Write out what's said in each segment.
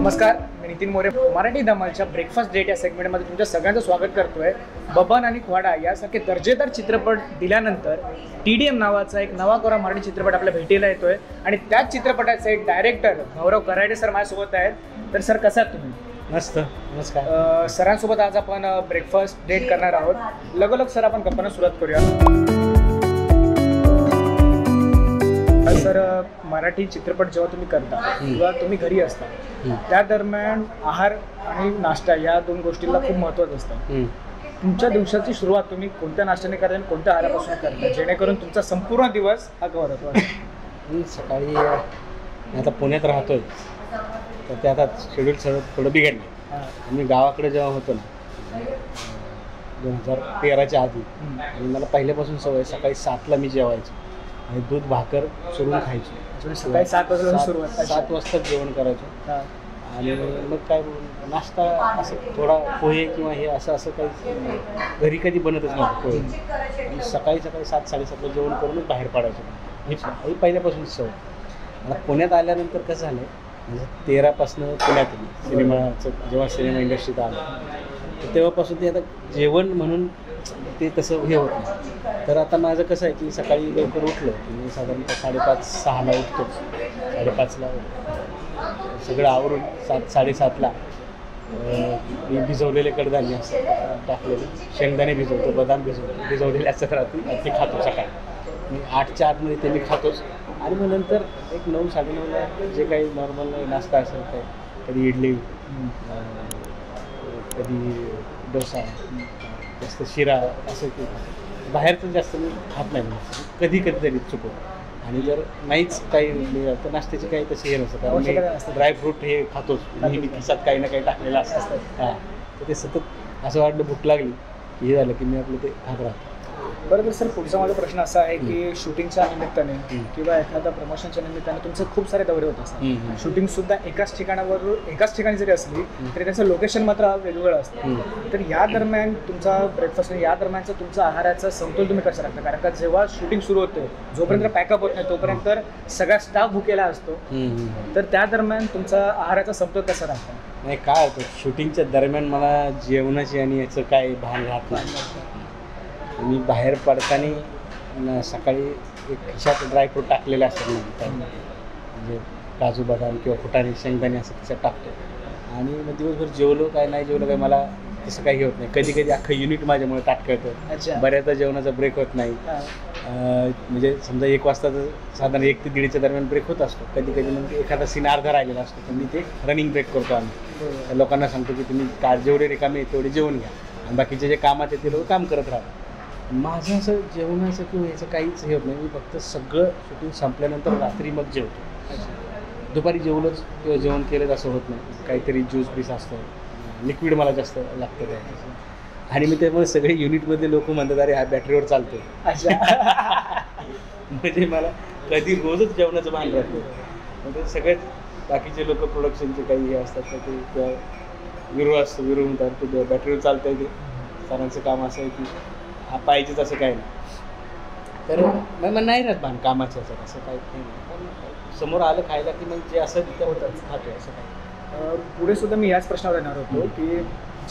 नमस्कार, मी Nitin More. Marathi धमालच्या breakfast date या सेगमेंटमध्ये तुमच्या सगळ्यांचं स्वागत करतोय. बबन आणि ख्वाडा यासारखे दर्जेदार चित्रपट दिल्यानंतर TDM नावाचा एक नवा कोरा मराठी चित्रपट आपल्या भेटीला येतोय आणि त्याच चित्रपटाचे एक डायरेक्टर गौरव कराडे सर माझ्यासोबत आहेत. तर सर, कसं आहात तुम्ही? मस्त. नमस्कार. सरांसोबत आज आपण ब्रेकफास्ट डेट करणार आहोत. लगोलग सर आपण गप्पांना सुरुवात करूया. सर, मराठी चित्रपट जेव्हा तुम्ही करता किंवा तुम्ही घरी असता त्या दरम्यान आहार आणि नाश्ता या दोन गोष्टीला खूप महत्त्वाचं असतं. तुमच्या दिवसाची सुरुवात तुम्ही कोणत्या नाश्त्याने करता आणि कोणत्या आहारापासून करता जेणेकरून तुमचा संपूर्ण दिवस हा कव्हर होतो? मी सकाळी आता पुण्यात राहतोय तर ते आता शेड्यूल सगळं थोडं बिघडलं. मी गावाकडे जेव्हा होतो ना 2013च्या आधी, आणि मला पहिल्यापासून सवय सकाळी 7ला मी जेवायचो आणि दूध भाकर सोडून खायचो. सकाळी 7 वाजता सुरुवात, 7 वाजता जेवण करायचो. आणि मग काय नाश्ता असं थोडा पोहे किंवा हे असं काही घरी कधी बनतच नव्हतं पोहे. आणि सकाळी 7-7:30ला जेवण करूनच बाहेर पडायचो. ही पहिल्यापासून सवय. आता पुण्यात आल्यानंतर कसं झालं, म्हणजे 13पासून पुण्यात सिनेमाचं जेव्हा सिनेमा इंडस्ट्रीत आलं तर तेव्हापासून ते आता जेवण म्हणून ते तसं हे होत नाही. तर आता माझं कसं आहे की सकाळी लवकर उठलं की मी साधारणतः 5:30-6ला उठतोच. 5:30ला सगळं आवरून 7-7:30ला मी भिजवलेले कडधान्य असतात टाकलेले, शेंगदाणे भिजवतो, बदाम भिजवलेले असतात रात्री, ते खातो सकाळी. मी 8च्या आतमध्ये ते मी खातोच. आणि मग नंतर एक 9-9:30ला जे काही नॉर्मल नाश्ता असेल काय, कधी इडली, कधी डोसा, जास्त शिरा असं की बाहेरचं जास्त मी खात नाही. कधी तरी चुकून. आणि जर नाहीच काही मिळालं तर नाश्त्याची काही तशी हे नसतं, कारण ड्रायफ्रूट हे खातोच नेहमी, खिशात काही ना काही टाकलेलं असतं. तर ते सतत असं वाटलं भूक लागली की हे झालं की मी आपलं ते खात राहतो. बरोबर. सर, पुढचा माझा प्रश्न असा आहे की शूटिंगच्या निमित्ताने किंवा एखाद्या प्रमोशनच्या निमित्ताने तुमचे खूप सारे दौरे होत असतात. शूटिंगसुद्धा एकाच ठिकाणी जरी असली तरी त्याचं लोकेशन मात्र वेगवेगळं असतं. तर या दरम्यान तुमचा ब्रेकफास्ट, या दरम्यानचा तुमचा आहाराचा समतोल तुम्ही कसा राखता? कारण का जेव्हा शूटिंग सुरू होते, जोपर्यंत पॅकअप होत नाही तोपर्यंत सगळा स्टाफ भुकेला असतो. तर त्या दरम्यान तुमचा आहाराचा समतोल कसा राखता? नाही, काय होतं शूटिंगच्या दरम्यान मला जेवणाची आणि याचं काय भान राहत नाही. मी बाहेर पडताना सकाळी एक खिशात ड्रायफ्रूट टाकलेले असतात ना, म्हणजे काजू बदाम किंवा फुटाणे शेंगदाणे असं खिशात टाकतो. आणि मग दिवसभर जेवलो काय नाही जेवलो काय मला तसं काही होत नाही. कधी अख्खं युनिट माझ्यामुळे ताटकं येतं. बऱ्याचदा जेवणाचा ब्रेक होत नाही. म्हणजे समजा 1 वाजता तर साधारण 1 ते 1:30च्या दरम्यान ब्रेक होत असतो. कधी मग एखादा सीन अर्धा राहिलेला असतो तर मी ते रनिंग ब्रेक करतो. आम्ही लोकांना सांगतो की तुम्ही जेवढे रिकामे तेवढे जेवून घ्या आणि बाकीचे जे कामात आहे ते लोक काम करत राहतात. माझं असं जेवणाचं किंवा याचं काहीच हे होत नाही. मी फक्त सगळं शूटिंग संपल्यानंतर रात्री मग जेवतो. दुपारी जेवलंच किंवा जेवण केलंच असं होत नाही. काहीतरी ज्यूस बीस असतं, लिक्विड मला जास्त लागतं त्याचं. आणि मी त्यामुळे सगळे युनिटमधले लोक म्हणतात अरे हा बॅटरीवर चालतो. म्हणजे मला कधी रोजच जेवणाचं भान राहतं. म्हणजे सगळेच बाकीचे लोक प्रोडक्शनचे काही हे असतात तर ते किंवा विरू म्हणतात ते बॅटरीवर चालतं आहे. ते सरांचं काम असं आहे की हा पाहिजेच असं काही नाही. तर मग नाही राहत भान कामाचं असं काही नाही. पण समोर आलं खायला की मग जे असं तिथं होतं खातो असं काही. पुढे सुद्धा मी याच प्रश्नावर येणार होतो की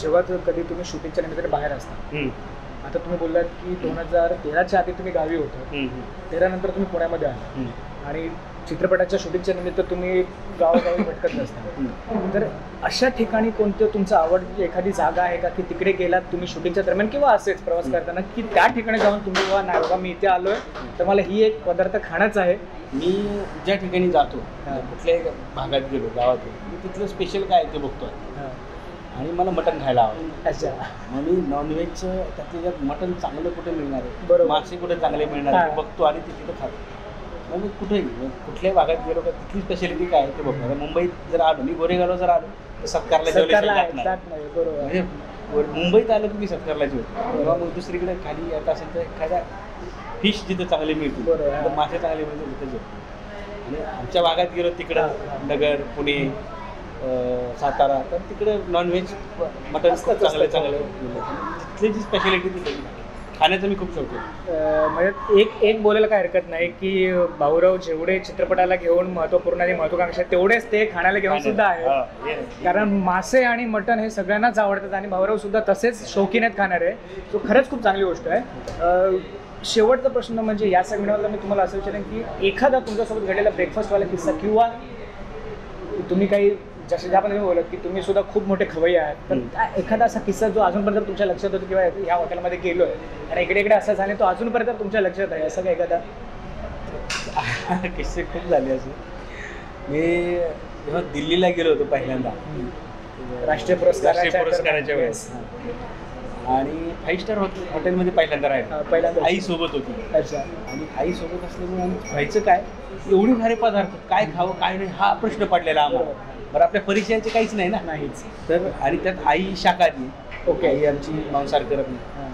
जेव्हा कधी तुम्ही शूटिंगच्या निमित्ताने बाहेर असता, आता तुम्ही बोललात की 2013च्या आधी तुम्ही गावी होता, 13 नंतर तुम्ही पुण्यामध्ये आला आणि चित्रपटाच्या शूटिंगच्या निमित्त तुम्ही गावोगावी भटकत नसता. तर अशा ठिकाणी कोणतं तुमचं आवडती एखादी जागा आहे का की तिकडे गेलात तुम्ही शूटिंगच्या दरम्यान किंवा असेच प्रवास करताना की त्या ठिकाणी जाऊन तुम्ही बाबा नाही बाबा मी इथे आलोय तर मला ही एक पदार्थ खाणंच आहे? मी ज्या ठिकाणी जातो कुठल्याही भागात गेलो गावात गेलो मी तिथलं स्पेशल काय आहे ते बघतो आणि मला मटण खायला आवडतं. अच्छा. मग मी नॉनव्हेजचं त्यातलं ज्यात मटण चांगलं कुठे मिळणार आहे, बरोबर, मासे कुठे चांगले मिळणार आहे बघतो आणि ते तिथं खातो. मग मी कुठेही कुठल्याही भागात गेलो का तिथली स्पेशालिटी काय आहे ते बघतो. मुंबईत जर आलो, मी गोरेगावला जर आलो तर सत्कारला नाही. बरोबर. म्हणजे मुंबईत आलो की मी सत्कारला जेवतो. किंवा मग दुसरीकडे खाली येत असेल तर एखाद्या फिश जिथं चांगले मिळतील, तर मासे चांगले मिळतील तिथं जेवतो. आणि आमच्या भागात गेलो तिकडं नगर, पुणे, सातारा, तर तिकडे नॉनव्हेज मटण चांगले तिथली जी स्पेशालिटी तिथे खाण्याचं मी खूप शौक आहे. म्हणजे एक बोलायला काय हरकत नाही की भाऊराव जेवढे चित्रपटाला घेऊन महत्त्वपूर्ण आणि महत्वाकांक्षा तेवढेच ते खाण्याला घेऊन सुद्धा आहेत. कारण मासे आणि मटण हे सगळ्यांनाच आवडतात आणि भाऊराव सुद्धा तसेच शौकीन आहेत खाणारे. तो खरंच खूप चांगली गोष्ट आहे. शेवटचा प्रश्न म्हणजे या सेगमेंटमधला मी तुम्हाला असं विचारेन की एखादा तुमच्यासोबत घडलेला ब्रेकफास्टवाला किस्सा किंवा तुम्ही काही जसं ज्या पद्धतीने बोलत की तुम्ही सुद्धा खूप मोठे खवय्ये आहात, तर काय एखादा असा किस्सा जो अजूनपर्यंत तुमच्या लक्षात होतो किंवा ह्या हॉटेलमध्ये गेलोय आणि इकडे असं झाले तो अजूनपर्यंत तुमच्या लक्षात आहे असं काय एखादा? किस्से खूप झाले असे. मी जेव्हा दिल्लीला गेलो होतो पहिल्यांदा राष्ट्रीय पुरस्काराच्या वेळेस आणि 5 स्टार हॉटेलमध्ये पहिल्यांदा राहिलो. आई सोबत होती. अच्छा. आणि आई सोबत असल्यामुळे आम्ही खायचं काय, एवढे सारे पदार्थ काय खावं काय नाही हा प्रश्न पडलेला आम्हाला. बरं आपल्या परिचयाचे काहीच नाही ना. नाहीच. तर आणि त्यात आई शाकाहारी. ओके. आई आमची मांसाहार करत नाही.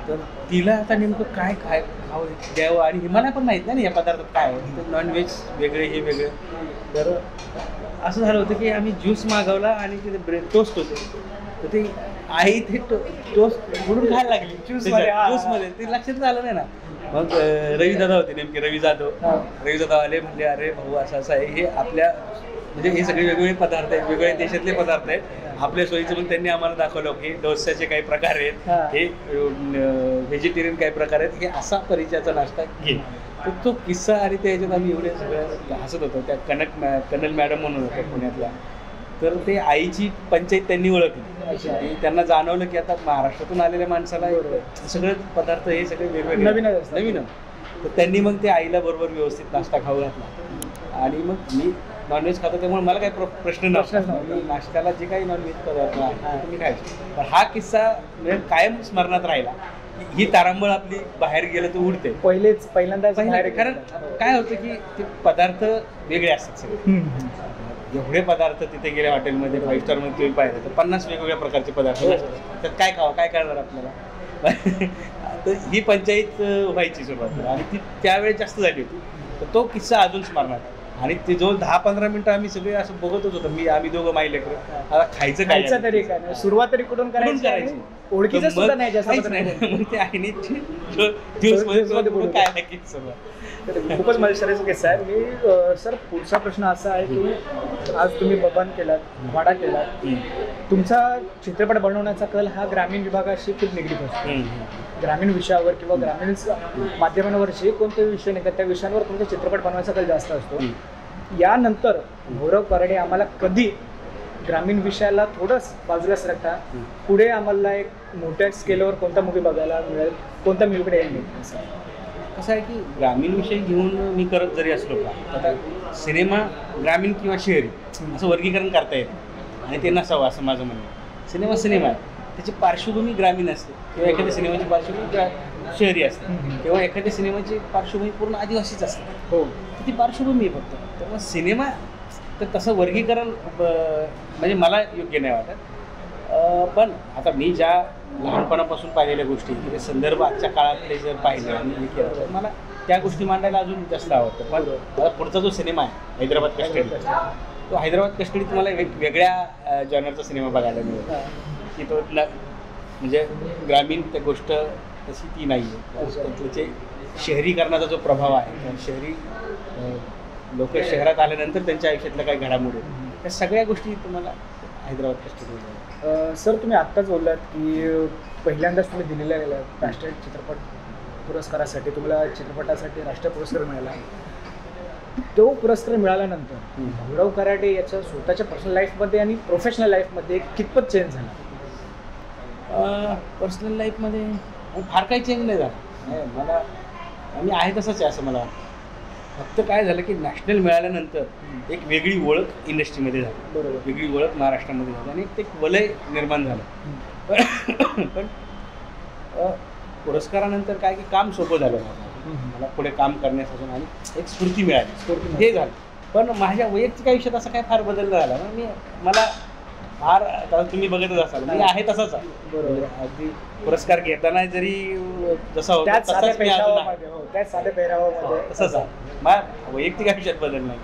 तर तिला आता नेमकं काय खावं द्यावं आणि मला पण माहीत नाही ना या पदार्थात काय आहे. तर नॉनव्हेज वेगळे हे वेगळे. तर असं झालं होतं की आम्ही ज्यूस मागवला आणि तिथे टोस्ट होते. तर ते आई ते टोस्ट म्हणून खायला लागली ज्यूसमध्ये. ते लक्षात आलं नाही ना. मग रवी दादा होते नेमके, रवी जाधव आले, म्हणले अरे भाऊ असं असं आहे हे आपल्या म्हणजे हे सगळे वेगवेगळे पदार्थ आहेत, वेगवेगळ्या देशातले पदार्थ आहेत. आपल्या सोयीचं पण त्यांनी आम्हाला दाखवलं की डोस्याचे काही प्रकार आहेत, हे व्हेजिटेरियन काही प्रकार आहेत, हे असा परिचयाचा नाश्ता घे. तर तो किस्सा आणि त्या ह्याच्यात आम्ही एवढे सगळं हसत होतो. त्या कनल मॅडम म्हणून होत्या पुण्यातल्या. तर ते आईची पंचायत त्यांनी ओळखली. त्यांना जाणवलं की आता महाराष्ट्रातून आलेल्या माणसाला सगळे पदार्थ हे सगळे वेगवेगळे नवीन. तर त्यांनी मग ते आईला बरोबर व्यवस्थित नाश्ता खाऊ घातला. आणि मग मी नॉनव्हेज खातो त्यामुळे मला काही प्रश्न नव्हता. नाश्त्याला जे काही नॉनव्हेज पदार्थ आहे मी खायचो. तर हा किस्सा म्हणजे कायम स्मरणात राहिला. ही तारांबळ आपली बाहेर गेलं तर उडते. पहिल्यांदा कारण काय होतं की ते पदार्थ वेगळे असतात सगळे. एवढे पदार्थ तिथे गेले हॉटेलमध्ये 5 स्टारमध्ये तुम्ही पाहिजे तर 50 वेगवेगळ्या प्रकारचे पदार्थ तर काय खावं काय करणार आपल्याला. तर ही पंचायत व्हायची सुरुवात आणि ती त्यावेळेस जास्त झाली होती. तर तो किस्सा अजून स्मरणात. आणि ते जो 10-15 मिनिटं आम्ही सगळे असं बघतच होतो. आम्ही दोघं माई लेकरं आता खायचं तरी काय, सुरुवात तरी कुठून करायची, ओळखीचं सुद्धा नाही जास्त नाही. मग ते आईने काय नक्की खूपच मजेशीर किस्सा आहे. मी सर पुढचा प्रश्न असा आहे की आज तुम्ही बबन केलात, वाडा केलात, तुमचा चित्रपट बनवण्याचा कल हा ग्रामीण विभागाशी खूप निगडीत असतो. ग्रामीण विषयावर किंवा ग्रामीण माध्यमांवर जे कोणते विषय निघतात त्या विषयांवर तुमचा चित्रपट बनवायचा कल जास्त असतो. यानंतर भाऊराव कराडे आम्हाला कधी ग्रामीण विषयाला थोडंच बाजूला सरकता पुढे आम्हाला एक मोठ्या स्केलवर कोणता मूवी बघायला मिळेल, कोणत्या मूवीकडे येईल? कसं आहे की ग्रामीण विषय घेऊन मी करत जरी असलो का आता सिनेमा ग्रामीण किंवा शहरी असं वर्गीकरण करता येतं आणि ते नसावं असं माझं म्हणणं. सिनेमा आहे त्याची पार्श्वभूमी ग्रामीण असते किंवा एखाद्या सिनेमाची पार्श्वभूमी शहरी असते किंवा एखाद्या सिनेमाची पार्श्वभूमी पूर्ण आदिवासीच असते. हो, ती पार्श्वभूमी आहे फक्त. त्यामुळे सिनेमा तर तसं वर्गीकरण म्हणजे मला योग्य नाही वाटत. पण आता मी ज्या लहानपणापासून पाहिलेल्या गोष्टी किंवा संदर्भ आजच्या काळातले जर पाहिले आणि हे केलं तर मला त्या गोष्टी मांडायला अजून जास्त आवडतं. पण मला पुढचा जो सिनेमा आहे हैदराबाद कस्टडी, तो हैदराबाद कस्टडी तुम्हाला वेगळ्या जॉनरचा सिनेमा बघायला मिळतो की तो म्हणजे ग्रामीण त्या गोष्ट तशी ती नाही आहे. त्याचे शहरीकरणाचा जो प्रभाव आहे, शहरी लोक शहरात आल्यानंतर त्यांच्या आयुष्यातल्या काही घडामोडी त्या सगळ्या गोष्टी तुम्हाला हैदराबाद कस्टडी. सर तुम्ही आत्ताच बोललात की पहिल्यांदाच तुम्ही दिलेला गेलात राष्ट्रीय चित्रपट पुरस्कारासाठी, तुम्हाला चित्रपटासाठी राष्ट्रीय पुरस्कार मिळाला. तो पुरस्कार मिळाल्यानंतर भाऊराव कराडे याच्या स्वतःच्या पर्सनल लाईफमध्ये आणि प्रोफेशनल लाईफमध्ये कितपत चेंज झाला? पर्सनल लाईफमध्ये फार काही चेंज नाही झाला. मला मी आहे तसंच आहे असं मला वाटतं. फक्त काय झालं की नॅशनल मिळाल्यानंतर एक वेगळी ओळख इंडस्ट्रीमध्ये झाली. बरोबर, वेगळी ओळख महाराष्ट्रामध्ये झाली आणि एक वलय निर्माण झालं. पण पुरस्कारानंतर काय की काम सोपं झालं मला पुढे काम करण्यासाठी आणि एक स्फूर्ती मिळाली हे झालं. पण माझ्या वैयक्तिक आयुष्यात असं काय फार बदल झाला ना. मला फार आता तुम्ही बघतच असाल मी आहे तसाच आहे. बरोबर, अगदी पुरस्कार घेताना जरी जसा होता त्याच साध्या पेहरावामध्ये तसंच आहे. माझ्या वैयक्तिक आयुष्यात बदल नाही.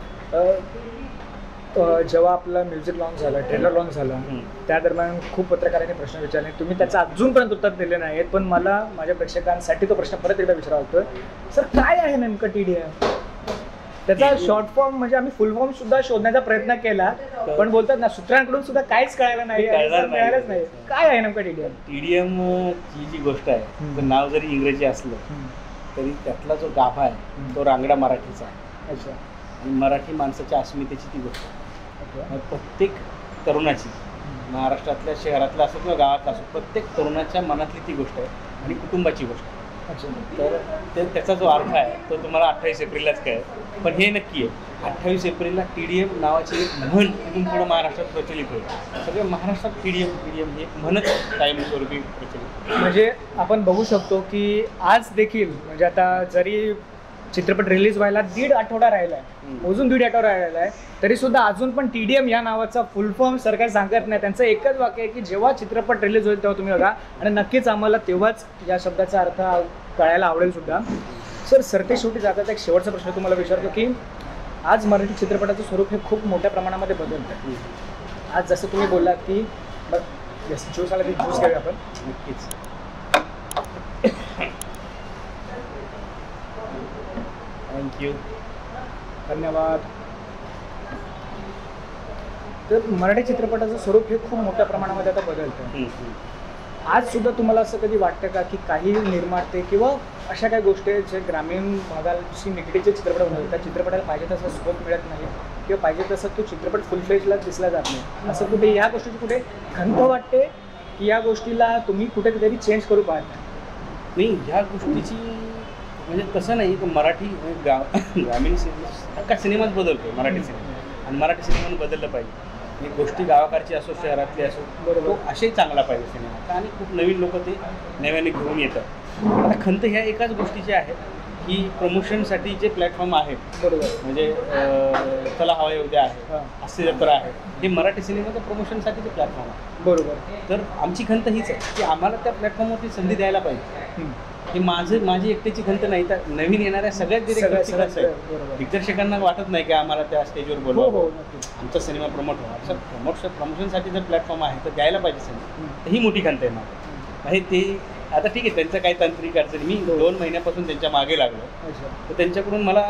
जेव्हा आपलं म्युझिक लॉन्च झालं, ट्रेलर लॉन्च झालं, त्या दरम्यान खूप पत्रकारांनी प्रश्न विचारले, तुम्ही त्याचं अजूनपर्यंत उत्तर दिले नाहीत, पण मला माझ्या प्रेक्षकांसाठी तो प्रश्न परत एकदा विचारावा लागतोय, सर काय आहे नेमकं TDM? त्याचा शॉर्ट फॉर्म म्हणजे आम्ही फुल फॉर्म सुद्धा शोधण्याचा प्रयत्न केला, पण बोलतात ना सूत्रांकडून सुद्धा काहीच कळायला नाही, मिळालंच नाही. काय आहे नेमकं TDM ही जी गोष्ट आहे, तर नाव जरी इंग्रजी असलं तरी त्यातला जो गाभा आहे तो रांगडा मराठीचा आहे. अच्छा. आणि मराठी माणसाच्या अस्मितेची ती गोष्ट आहे. प्रत्येक तरुणाची, महाराष्ट्रातल्या शहरातला असो किंवा गावातला असो, प्रत्येक तरुणाच्या मनातली ती गोष्ट आहे आणि कुटुंबाची गोष्ट आहे. तर त्याचा जो अर्थ आहे तो तुम्हाला 28 एप्रिललाच कळेल. पण हे नक्की आहे, 28 एप्रिलला TDM नावाची एक म्हण इथून पुढं महाराष्ट्रात प्रचलित होईल. सगळ्या महाराष्ट्रात TDM हे म्हणत कायमस्वरूपी प्रचलित. म्हणजे आपण बघू शकतो की आज देखील म्हणजे आता जरी चित्रपट रिलीज व्हायला 1.5 आठवडा राहिला आहे, अजून 1.5 आठवडा राहिला आहे, तरी सुद्धा अजून पण TDM या नावाचा फुल फॉर्म सरकार सांगत नाही. त्यांचं एकच वाक्य आहे की जेव्हा चित्रपट रिलीज होईल तेव्हा तुम्ही बघा, आणि नक्कीच आम्हाला तेव्हाच या शब्दाचा अर्थ कळायला आवडेल सुद्धा. सर ते शेवटी जातात एक शेवटचा प्रश्न तुम्हाला विचारतो की आज मराठी चित्रपटाचं स्वरूप हे खूप मोठ्या प्रमाणामध्ये बदलतं आहे. आज जसं तुम्ही बोललात की ज्यूस आला की ज्यूस घेऊया आपण. नक्कीच. थँक्यू, धन्यवाद. तर मराठी चित्रपटाचं स्वरूप हे खूप मोठ्या प्रमाणामध्ये आता बदलतं. आज सुद्धा तुम्हाला असं कधी वाटतं का की काही निर्माते किंवा अशा काही गोष्टी आहेत जे ग्रामीण भागाशी निगडीचे चित्रपट बनवतात, त्या चित्रपटाला पाहिजे तसा स्कोप मिळत नाही किंवा पाहिजे तसं तो चित्रपट फुल फ्लेजला दिसला जात नाही, असं कुठे ह्या गोष्टीची कुठे खंत वाटते की या गोष्टीला तुम्ही कुठेतरी चेंज करू पाहता? नाही, ह्या गोष्टीची म्हणजे तसं नाही की मराठी ग्रामीण सिनेमा का सिनेमाच बदलतो, मराठी सिनेमा, आणि मराठी सिनेमाने बदललं पाहिजे. ही गोष्टी गावाकडची असो शहरातली असो, बरोबर, असेही चांगला पाहिजे सिनेमा, आणि खूप नवीन लोक ते नव्याने घेऊन येतात. आता खंत ह्या एकाच गोष्टीची आहे की प्रमोशनसाठी जे प्लॅटफॉर्म आहेत, बरोबर, म्हणजे चला हवा उद्या आहे, हास्य जत्रा आहे, हे मराठी सिनेमाचं प्रमोशनसाठीचे प्लॅटफॉर्म आहे, बरोबर. तर आमची खंत हीच आहे की आम्हाला त्या प्लॅटफॉर्मवरती संधी द्यायला पाहिजे. हे माझी एकट्याची खंत नाही, तर नवीन येणाऱ्या सगळ्याच दिग्दर्शकांना वाटत नाही की आम्हाला त्या स्टेजवर बोलवा, आमचा सिनेमा प्रमोट व्हावा. प्रमोशनसाठी जर प्लॅटफॉर्म आहे तर द्यायला पाहिजे सिनेमा, तर ही मोठी खंत आहे माझी. हे ते आता ठीक आहे, त्यांचं काही तांत्रिक अडचणी, मी 2 महिन्यापासून त्यांच्या मागे लागलो, तर त्यांच्याकडून मला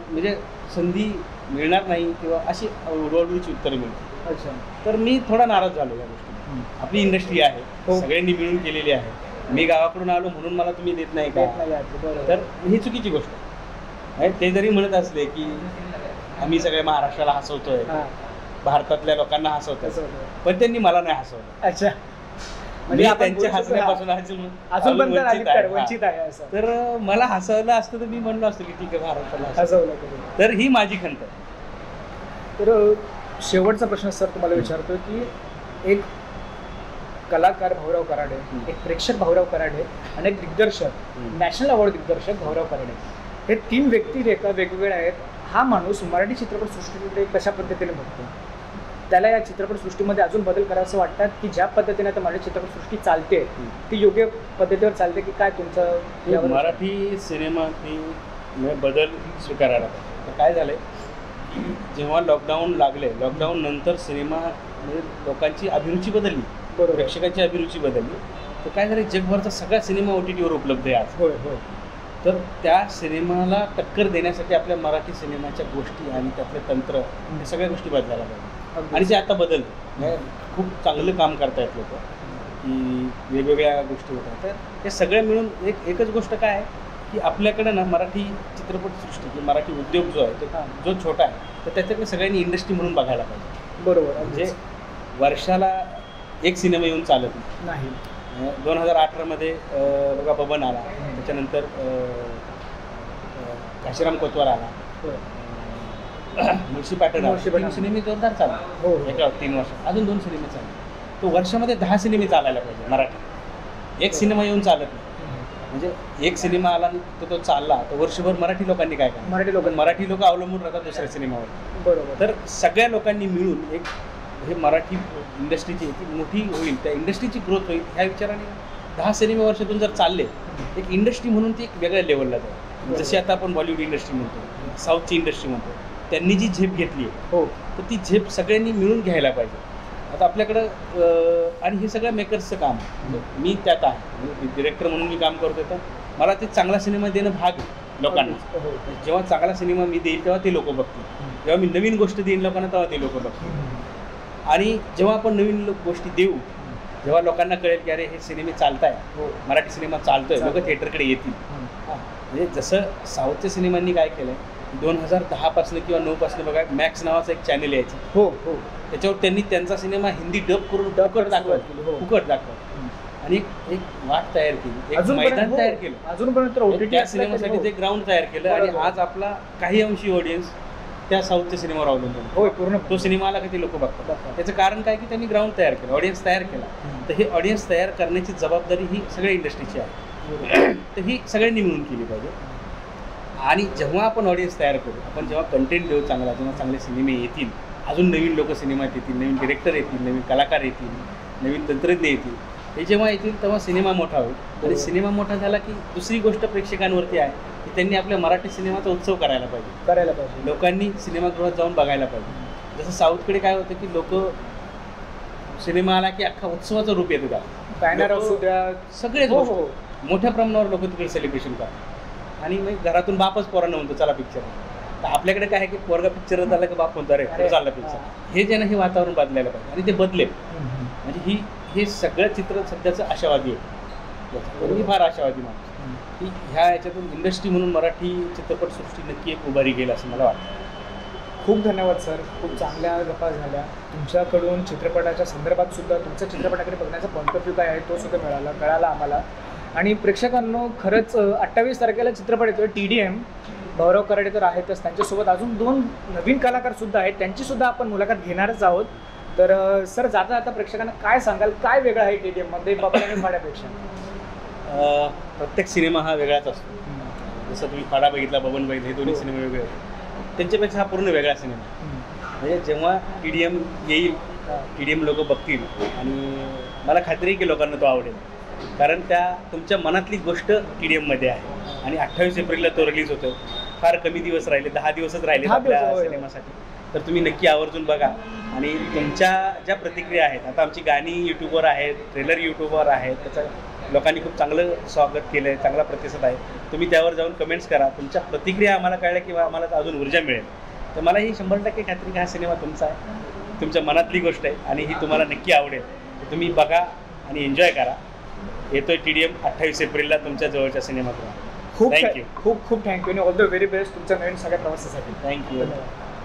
म्हणजे संधी मिळणार नाही किंवा अशी उडवाउडवीची उत्तरं मिळते. अच्छा. तर मी थोडा नाराज झालो या गोष्टी. आपली इंडस्ट्री आहे, सगळ्यांनी मिळून केलेली आहे, मी गावाकडून आलो म्हणून मला तुम्ही देत नाही का, तर ही चुकीची गोष्ट आहे. ते जरी म्हणत असले की आम्ही सगळ्या महाराष्ट्राला हसवतोय, भारतातल्या लोकांना हसवतोय, पण त्यांनी मला नाही हसवलं. अच्छा. म्हणजे त्यांच्या हसण्यापासून अजून वंचित आहे. तर मला हसवलं असतं तर मी म्हणलो असतो की ठीक आहे, महाराष्ट्राला हसवलं. तर ही माझी खंत आहे. तर शेवटचा प्रश्न सर तुम्हाला विचारतो की एक कलाकार भाऊराव कराडे, एक प्रेक्षक भाऊराव कराडे आणि एक दिग्दर्शक, नॅशनल अवॉर्ड दिग्दर्शक भाऊराव कराडे, हे 3 व्यक्तिरेखा वेगवेगळ्या आहेत. हा माणूस मराठी चित्रपटसृष्टीकडे कशा पद्धतीने बघतो, त्याला या चित्रपटसृष्टीमध्ये अजून बदल करावं वाटतात की ज्या पद्धतीने आता मराठी चित्रपटसृष्टी चालते ती योग्य पद्धतीवर चालते, की काय तुमचं मराठी सिनेमातली बदल स्वीकारायला पाहिजे. तर काय झालंय की जेव्हा लॉकडाऊन लागले, लॉकडाऊन नंतर सिनेमा म्हणजे लोकांची अभिरुची बदलली, प्रेक्षकांची अभिरुची बदलली, तर काय झालं, जगभरचा सगळा सिनेमा OTTवर उपलब्ध आहे आज. होय होय. तर त्या सिनेमाला टक्कर देण्यासाठी आपल्या मराठी सिनेमाच्या गोष्टी आणि त्यातले तंत्र हे सगळ्या गोष्टी बदलायला पाहिजे, आणि ते आता बदलते. खूप चांगलं काम करतायत लोक, की वेगवेगळ्या गोष्टी होतात. तर हे सगळ्या मिळून एकच गोष्ट काय आहे की आपल्याकडे ना मराठी चित्रपटसृष्टी की मराठी उद्योग जो आहे तो जो छोटा आहे, तर त्याच्याकडे सगळ्यांनी इंडस्ट्री म्हणून बघायला पाहिजे. बरोबर. म्हणजे वर्षाला एक सिनेमा येऊन चालत नाही. 2018मध्ये बघा बबन आला, त्याच्यानंतर घाशीराम कोतवार आला, मुळशी पॅटर्न आला, 3 सिनेमे जोरदार चालले एका 3 वर्षात. अजून 2 सिनेमे चालले, तो वर्षामध्ये 10 सिनेमे चालायला पाहिजे मराठी. एक सिनेमा येऊन चालत नाही. म्हणजे एक सिनेमा आला तर तो चालला तर वर्षभर मराठी लोकांनी काय करणार, मराठी लोक अवलंबून राहतात दुसऱ्या सिनेमावर. बरोबर. तर सगळ्या लोकांनी मिळून एक हे मराठी इंडस्ट्रीची मोठी होईल, त्या इंडस्ट्रीची ग्रोथ होईल ह्या विचाराने 10 सिनेमे वर्षातून जर चालले, एक इंडस्ट्री म्हणून ती एक वेगळ्या लेवलला जाईल. जशी आता आपण बॉलिवूड इंडस्ट्री म्हणतो, साऊथची इंडस्ट्री म्हणतो, त्यांनी जी झेप घेतली आहे हो तर ती झेप सगळ्यांनी मिळून घ्यायला पाहिजे. आता आपल्याकडं आणि हे सगळं मेकर्सचं काम आहे. मी त्यात आहे, डिरेक्टर म्हणून मी काम करतो, तर मला ते चांगला सिनेमा देणं भाग आहे लोकांना. हो. जेव्हा चांगला सिनेमा मी देईल तेव्हा ते लोक बघतील, जेव्हा मी नवीन गोष्ट देईन लोकांना तेव्हा ते लोक बघतील. आणि जेव्हा आपण नवीन गोष्टी देऊ, जेव्हा लोकांना कळेल की अरे हे सिनेमे चालत आहे, हो. मराठी सिनेमा चालतोय, लोक थिएटरकडे येतील. म्हणजे जसं साऊथच्या सिनेमांनी काय केलं आहे, 2010 किंवा 9 बघा मॅक्स नावाचं एक चॅनल यायचं. हो हो त्याच्यावर त्यांनी त्यांचा सिनेमा हिंदी डब करून फुकट दाखवत आणि एक वाट तयार केली, एक मैदान तयार केलं. अजूनपर्यंत त्या सिनेमासाठी ते ग्राउंड तयार केलं आणि आज आपला काही अंशी ऑडियन्स त्या साऊथच्या सिनेमावर अवलंबून. होय पूर्ण तो सिनेमाला किती लोक बघतात, त्याचं कारण काय की त्यांनी ग्राउंड तयार केलं, ऑडियन्स तयार केला. तर हे ऑडियन्स तयार करण्याची जबाबदारी ही सगळ्या इंडस्ट्रीची आहे, तर ही सगळ्यांनी मिळून केली पाहिजे. आणि जेव्हा आपण ऑडियन्स तयार करू, आपण जेव्हा कंटेंट देऊ चांगला, जेव्हा चांगले सिनेमे येतील, अजून नवीन लोक सिनेमात येतील, नवीन डिरेक्टर येतील, नवीन कलाकार येतील, नवीन तंत्रज्ञ येतील, हे जेव्हा येतील तेव्हा सिनेमा मोठा होईल. आणि सिनेमा मोठा झाला की दुसरी गोष्ट प्रेक्षकांवरती आहे की त्यांनी आपल्या मराठी सिनेमाचा उत्सव करायला पाहिजे. लोकांनी सिनेमागृहात जाऊन बघायला पाहिजे. जसं साऊथकडे काय होतं की लोक सिनेमा आला की अख्खा उत्सवाचं रूप येतं, बॅनर असू द्या, सगळे हो. मोठ्या प्रमाणावर लोक तिकडे सेलिब्रेशन करतात. आणि मग घरातून बापच पोरांना म्हणतो चला पिक्चर. तर आपल्याकडे काय आहे की पोरगा पिक्चर झाला की बाप म्हणतो अरे चालला पिक्चर. हे जे ना हे वातावरण बदलायला पाहिजे आणि ते बदलेल. म्हणजे हे सगळं चित्र सध्याचं आशावादी आहे. मी फार आशावादी माणूस की ह्या याच्यातून इंडस्ट्री म्हणून मराठी चित्रपटसृष्टी नक्की एक उभारी घेईल असं मला वाटतं. खूप धन्यवाद सर, खूप चांगल्या गप्पा झाल्या. तुमच्याकडून चित्रपटाच्या संदर्भात सुद्धा तुमच्या चित्रपटाकडे बघण्याचा पॉईंट ऑफ व्ह्यू काय आहे तो सुद्धा कळाला आम्हाला. आणि प्रेक्षकांनो खरंच 28 तारखेला चित्रपट येतोय TDM, गौरव कराडेकर आहेतच, त्यांच्यासोबत अजून 2 नवीन कलाकार सुद्धा आहेत, त्यांचीसुद्धा आपण मुलाखत घेणारच आहोत. तर सर जाता जाता प्रेक्षकांना काय सांगाल, काय वेगळं आहे TDMमध्ये बाबा आणि फाड्यापेक्षा? प्रत्येक सिनेमा हा वेगळाच असतो. जसं तुम्ही फाडा बघितला, बबन बघितलं, हे दोन्ही सिनेमे वेगळे आहेत. त्यांच्यापेक्षा हा पूर्ण वेगळा सिनेमा. म्हणजे जेव्हा TDM येईल, TDM लोक बघतील आणि मला खात्री आहे की लोकांना तो आवडेल. कारण त्या तुमच्या मनातली गोष्ट TDMमध्ये आहे. आणि 28 एप्रिलला तो रिलीज होतो. फार कमी दिवस राहिले, 10 दिवसच राहिले आपल्या सिनेमासाठी. तर तुम्ही नक्की आवर्जून बघा. आणि तुमच्या ज्या प्रतिक्रिया आहेत, आता आमची गाणी यूट्यूबवर आहेत, ट्रेलर यूट्यूबवर आहेत, त्याचं लोकांनी खूप चांगलं स्वागत केलं आहे, चांगला प्रतिसाद आहे. तुम्ही त्यावर जाऊन कमेंट्स करा, तुमच्या प्रतिक्रिया आम्हाला कळल्या किंवा आम्हाला अजून ऊर्जा मिळेल. तर मला ही 100% खात्री की हा सिनेमा तुमचा आहे, तुमच्या मनातली गोष्ट आहे आणि ही तुम्हाला नक्की आवडेल. तुम्ही बघा आणि एन्जॉय करा. येतोय TDM 28 एप्रिलला तुमच्या जवळच्या सिनेमागृहात. खूप थँक्यू आणि ऑल द व्हेरी बेस्ट तुमच्या नवीन सगळ्या प्रवासासाठी. थँक्यू.